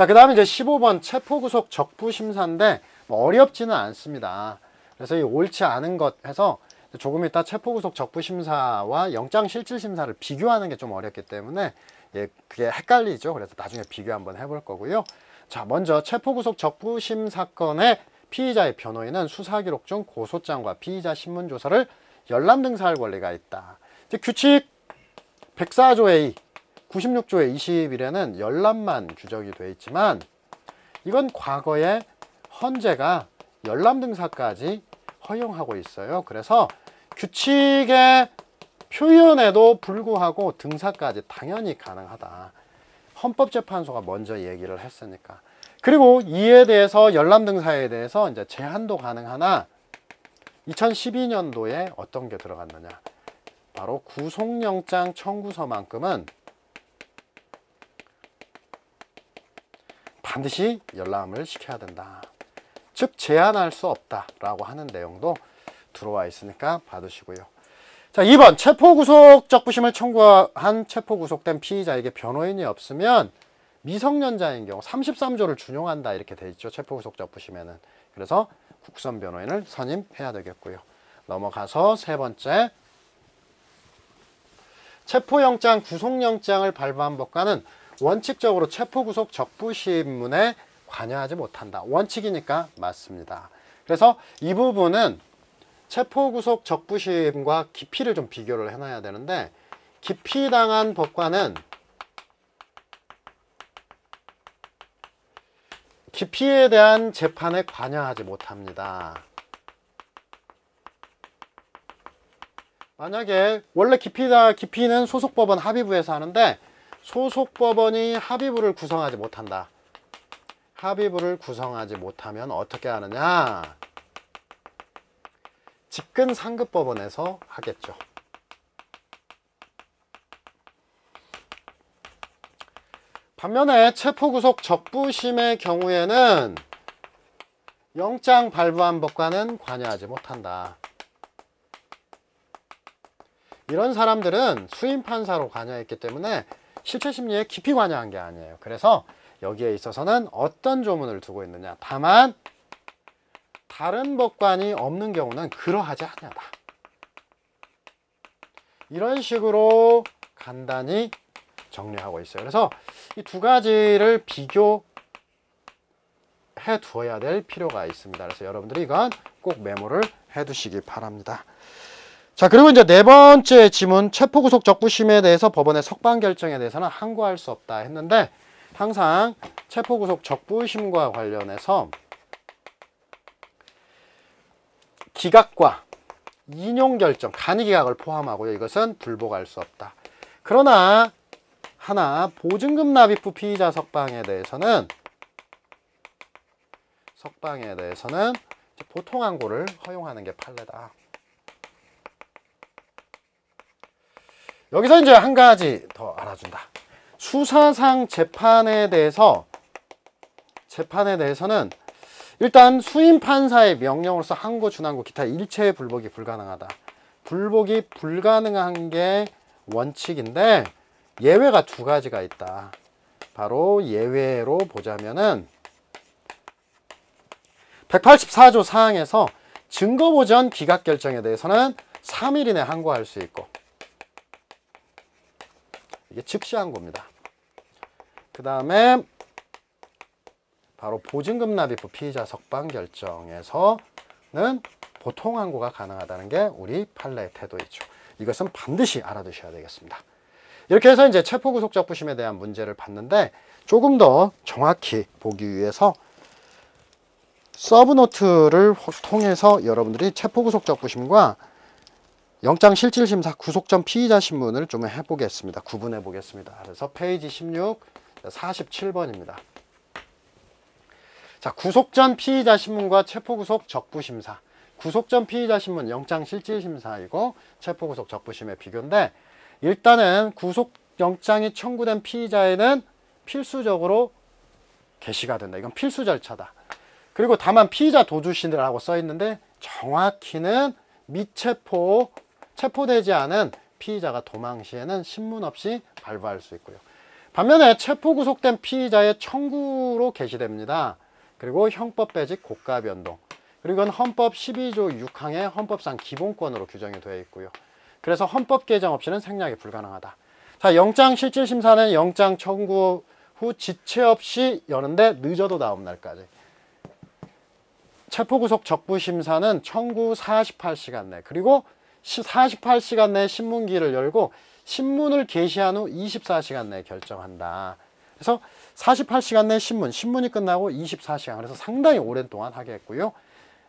자, 그 다음에 이제 15번 체포구속 적부심사인데 뭐 어렵지는 않습니다. 그래서 이 옳지 않은 것 해서 조금 이따 체포구속 적부심사와 영장실질심사를 비교하는 게 좀 어렵기 때문에 예, 그게 헷갈리죠. 그래서 나중에 비교 한번 해볼 거고요. 자, 먼저 체포구속 적부심 사건의 피의자의 변호인은 수사기록 중 고소장과 피의자 신문조서를 열람 등사할 권리가 있다. 이제 규칙 104조 A 96조의 20일에는 열람만 규정이 되어 있지만 이건 과거에 헌재가 열람 등사까지 허용하고 있어요. 그래서 규칙의 표현에도 불구하고 등사까지 당연히 가능하다. 헌법재판소가 먼저 얘기를 했으니까. 그리고 이에 대해서 열람 등사에 대해서 이제 제한도 가능하나 2012년도에 어떤 게 들어갔느냐. 바로 구속영장 청구서만큼은 반드시 열람을 시켜야 된다. 즉 제한할 수 없다라고 하는 내용도 들어와 있으니까 받으시고요. 자, 2번 체포구속 적부심을 청구한 체포구속된 피의자에게 변호인이 없으면 미성년자인 경우 33조를 준용한다 이렇게 돼 있죠. 체포구속 적부심에는. 그래서 국선 변호인을 선임해야 되겠고요. 넘어가서 세 번째 체포영장 구속영장을 발부한 법관은 원칙적으로 체포구속 적부심문에 관여하지 못한다. 원칙이니까 맞습니다. 그래서 이 부분은 체포구속 적부심과 기피를 좀 비교를 해놔야 되는데 기피당한 법관은 기피에 대한 재판에 관여하지 못합니다. 만약에 원래 기피는 소속법원 합의부에서 하는데 소속법원이 합의부를 구성하지 못한다. 합의부를 구성하지 못하면 어떻게 하느냐? 직근 상급법원에서 하겠죠. 반면에 체포구속 적부심의 경우에는 영장 발부한 법관은 관여하지 못한다. 이런 사람들은 수임판사로 관여했기 때문에 실체심리에 깊이 관여한 게 아니에요. 그래서 여기에 있어서는 어떤 조문을 두고 있느냐. 다만 다른 법관이 없는 경우는 그러하지 아니하다. 이런 식으로 간단히 정리하고 있어요. 그래서 이 두 가지를 비교해 두어야 될 필요가 있습니다. 그래서 여러분들이 이건 꼭 메모를 해 두시기 바랍니다. 자, 그리고 이제 네 번째 지문 체포구속 적부심에 대해서 법원의 석방 결정에 대해서는 항고할 수 없다 했는데 항상 체포구속 적부심과 관련해서 기각과 인용 결정, 간이 기각을 포함하고요. 이것은 불복할 수 없다. 그러나 하나 보증금 납입부 피의자 석방에 대해서는 보통 항고를 허용하는 게 판례다. 여기서 이제 한 가지 더 알아준다. 수사상 재판에 대해서는 일단 수임 판사의 명령으로서 항고, 준항고, 기타 일체의 불복이 불가능하다. 불복이 불가능한 게 원칙인데 예외가 두 가지가 있다. 바로 예외로 보자면은 184조 사항에서 증거보전 기각 결정에 대해서는 3일 이내 항고할 수 있고 이게 즉시 항고입니다. 그 다음에 바로 보증금 납입부 피의자 석방 결정에서는 보통 항고가 가능하다는 게 우리 판례의 태도이죠. 이것은 반드시 알아두셔야 되겠습니다. 이렇게 해서 이제 체포구속 적부심에 대한 문제를 봤는데 조금 더 정확히 보기 위해서 서브노트를 통해서 여러분들이 체포구속 적부심과 영장실질심사 구속 전 피의자 신문을 좀 해보겠습니다. 구분해 보겠습니다. 그래서 페이지 16, 47번입니다. 자, 구속 전 피의자 신문과 체포구속 적부심사. 구속 전 피의자 신문 영장실질심사이고 체포구속 적부심의 비교인데 일단은 구속영장이 청구된 피의자에는 필수적으로 개시가 된다. 이건 필수 절차다. 그리고 다만 피의자 도주시라고 써 있는데 정확히는 체포되지 않은 피의자가 도망 시에는 신문 없이 발부할 수 있고요. 반면에 체포 구속된 피의자의 청구로 개시됩니다. 그리고 형법 배직 고가 변동. 그리고 이건 헌법 12조 6항의 헌법상 기본권으로 규정이 되어 있고요. 그래서 헌법 개정 없이는 생략이 불가능하다. 자, 영장 실질 심사는 영장 청구 후 지체 없이 여는데 늦어도 다음 날까지. 체포구속 적부심사는 청구 48시간 내, 그리고 48시간 내에 신문기를 열고 신문을 게시한 후 24시간 내에 결정한다. 그래서 48시간 내 신문이 끝나고 24시간, 그래서 상당히 오랜 동안 하게 했고요.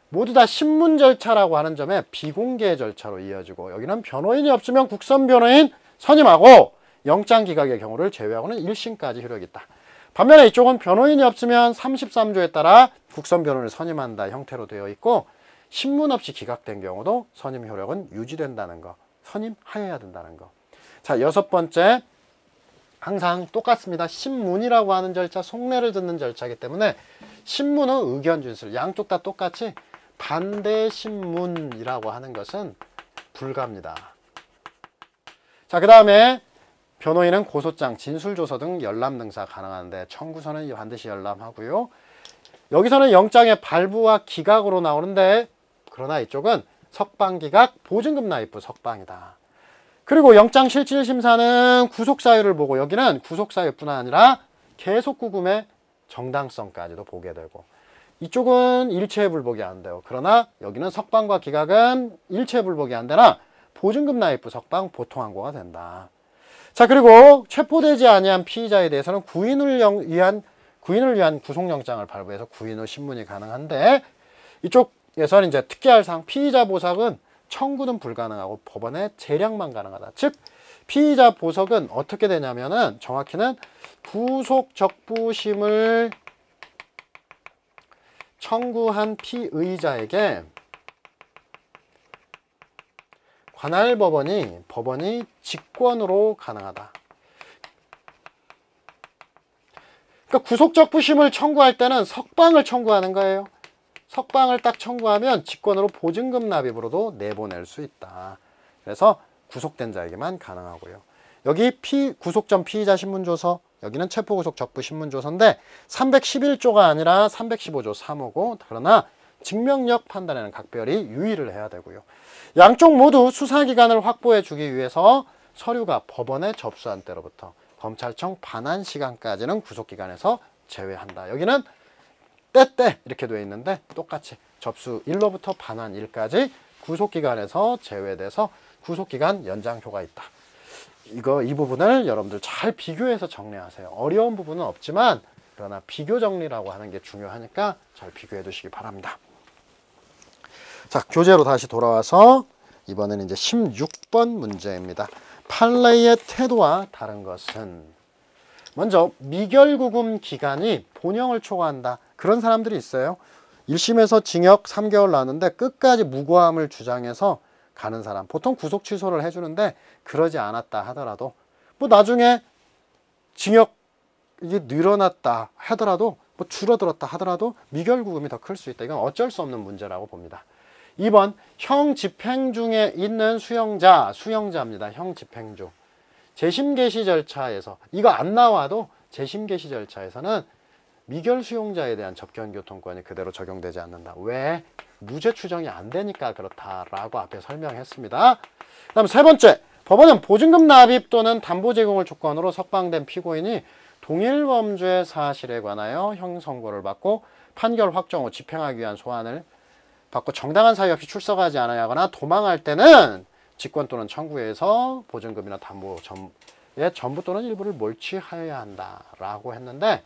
모두 다 신문 절차라고 하는 점에 비공개 절차로 이어지고, 여기는 변호인이 없으면 국선 변호인 선임하고 영장 기각의 경우를 제외하고는 1심까지 효력이 있다. 반면에 이쪽은 변호인이 없으면 33조에 따라 국선 변호인을 선임한다 형태로 되어 있고, 신문 없이 기각된 경우도 선임 효력은 유지된다는 거, 선임하여야 된다는 거. 자, 6번째, 항상 똑같습니다. 신문이라고 하는 절차, 속내를 듣는 절차이기 때문에 신문은 의견 준술, 양쪽 다 똑같이 반대 신문이라고 하는 것은 불가합니다. 자, 그 다음에 변호인은 고소장, 진술조서 등 열람 등사 가능한데 청구서는 반드시 열람하고요. 여기서는 영장의 발부와 기각으로 나오는데, 그러나 이쪽은 석방기각, 보증금 납입부 석방이다. 그리고 영장 실질 심사는 구속 사유를 보고, 여기는 구속 사유뿐 아니라 계속 구금의 정당성까지도 보게 되고, 이쪽은 일체 불복이 안 돼요. 그러나 여기는 석방과 기각은 일체 불복이 안 되나 보증금 납입부 석방 보통 항고가 된다. 자, 그리고 체포되지 아니한 피의자에 대해서는 구인을 위한 구속영장을 발부해서 구인 후 신문이 가능한데, 이쪽에서는 이제 특기할 사항, 피의자 보석은 청구는 불가능하고 법원의 재량만 가능하다. 즉 피의자 보석은 어떻게 되냐면은, 정확히는 구속 적부심을 청구한 피의자에게 관할 법원이 직권으로 가능하다. 그러니까 구속 적부심을 청구할 때는 석방을 청구하는 거예요. 석방을 딱 청구하면 직권으로 보증금 납입으로도 내보낼 수 있다. 그래서 구속된 자에게만 가능하고요. 여기 구속 전 피의자 신문조서, 여기는 체포구속 적부 신문조서인데 311조가 아니라 315조 3호고, 그러나 증명력 판단에는 각별히 유의를 해야 되고요. 양쪽 모두 수사기간을 확보해 주기 위해서 서류가 법원에 접수한 때로부터 검찰청 반환 시간까지는 구속기간에서 제외한다. 여기는 때때 이렇게 되어 있는데 똑같이 접수 일로부터 반환 일까지 구속기간에서 제외돼서 구속기간 연장효가 있다. 이 부분을 여러분들 잘 비교해서 정리하세요. 어려운 부분은 없지만 그러나 비교 정리라고 하는 게 중요하니까 잘 비교해 두시기 바랍니다. 자, 교재로 다시 돌아와서 이번에는 이제 16번 문제입니다. 판례의 태도와 다른 것은, 먼저 미결구금 기간이 본형을 초과한다. 그런 사람들이 있어요. 1심에서 징역 3개월 나왔는데 끝까지 무고함을 주장해서 가는 사람, 보통 구속 취소를 해주는데 그러지 않았다 하더라도, 뭐 나중에 징역이 늘어났다 하더라도, 뭐 줄어들었다 하더라도 미결구금이 더 클 수 있다. 이건 어쩔 수 없는 문제라고 봅니다. 2번, 형 집행 중에 있는 수용자입니다. 형 집행 중. 재심 개시 절차에서 이거 안 나와도 재심 개시 절차에서는 미결 수용자에 대한 접견교통권이 그대로 적용되지 않는다. 왜? 무죄 추정이 안 되니까 그렇다라고 앞에 설명했습니다. 그 다음 세 번째, 법원은 보증금 납입 또는 담보 제공을 조건으로 석방된 피고인이 동일 범죄 사실에 관하여 형 선고를 받고 판결 확정 후 집행하기 위한 소환을 받고 정당한 사유 없이 출석하지 않아야 도망할 때는 직권 또는 청구해서 보증금이나 담보의 전부 또는 일부를 몰취하여야 한다라고 했는데,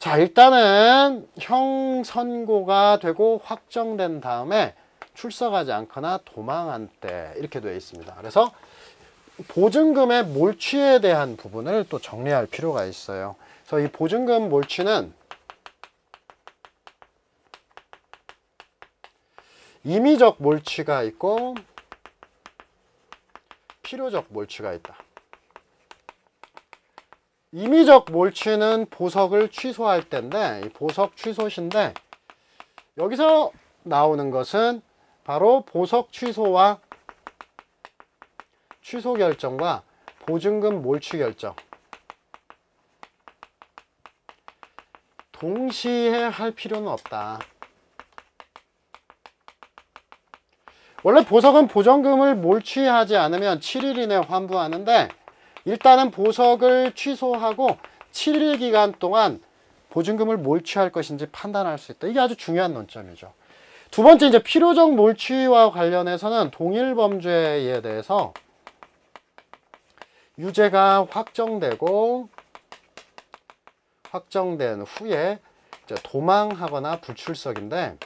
자, 일단은 형 선고가 되고 확정된 다음에 출석하지 않거나 도망한 때 이렇게 되어 있습니다. 그래서 보증금의 몰취에 대한 부분을 또 정리할 필요가 있어요. 그래서 이 보증금 몰취는 임의적 몰취가 있고 필요적 몰취가 있다. 임의적 몰취는 보석을 취소할 때인데, 이 보석 취소시인데 여기서 나오는 것은 바로 보석 취소와 취소 결정과 보증금 몰취 결정, 동시에 할 필요는 없다. 원래 보석은 보전금을 몰취하지 않으면 7일 이내 환부하는데 일단은 보석을 취소하고 7일 기간 동안 보증금을 몰취할 것인지 판단할 수 있다. 이게 아주 중요한 논점이죠. 두 번째, 이제 필요적 몰취와 관련해서는 동일범죄에 대해서 유죄가 확정된 후에 이제 도망하거나 불출석인데,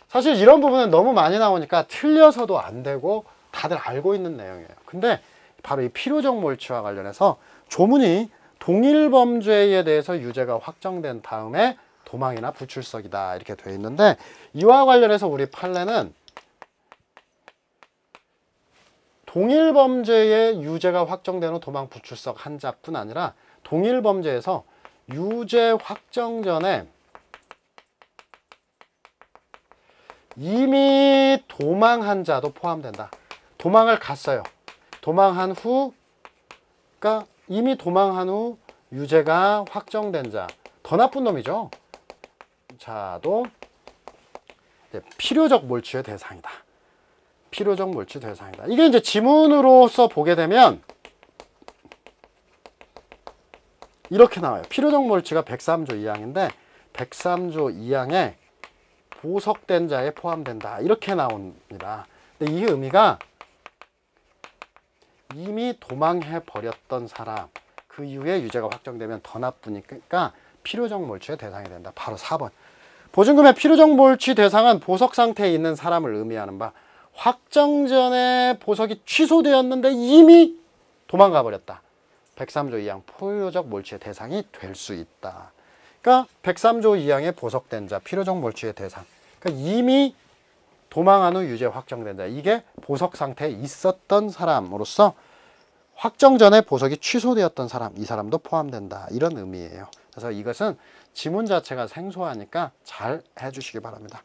사실 이런 부분은 너무 많이 나오니까 틀려서도 안 되고 다들 알고 있는 내용이에요. 근데 바로 이 필요적 몰취와 관련해서 조문이 동일범죄에 대해서 유죄가 확정된 다음에 도망이나 불출석이다 이렇게 되어 있는데, 이와 관련해서 우리 판례는 동일범죄의 유죄가 확정된 후 도망 불출석 한자뿐 아니라 동일범죄에서 유죄 확정 전에 이미 도망한 자도 포함된다. 도망을 갔어요. 도망한 후, 그러니까 이미 도망한 후 유죄가 확정된 자, 더 나쁜 놈이죠. 자도 필요적 몰취의 대상이다. 필요적 몰취 대상이다. 이게 이제 지문으로서 보게 되면 이렇게 나와요. 필요적 몰취가 103조 2항인데 103조 2항에 보석된 자에 포함된다. 이렇게 나옵니다. 근데 이 의미가 이미 도망해 버렸던 사람, 그 이후에 유죄가 확정되면 더 나쁘니까 필요적 몰취의 대상이 된다. 바로 4번. 보증금의 필요적 몰취 대상은 보석 상태에 있는 사람을 의미하는 바, 확정 전에 보석이 취소되었는데 이미 도망가 버렸다. 103조 2항 필요적 몰취의 대상이 될 수 있다. 그러니까 103조 2항에 보석된 자, 필요적 몰취의 대상. 그러니까 이미 도망한 후 유죄 확정된 자, 이게 보석 상태에 있었던 사람으로서 확정 전에 보석이 취소되었던 사람, 이 사람도 포함된다. 이런 의미예요. 그래서 이것은 지문 자체가 생소하니까 잘 해주시기 바랍니다.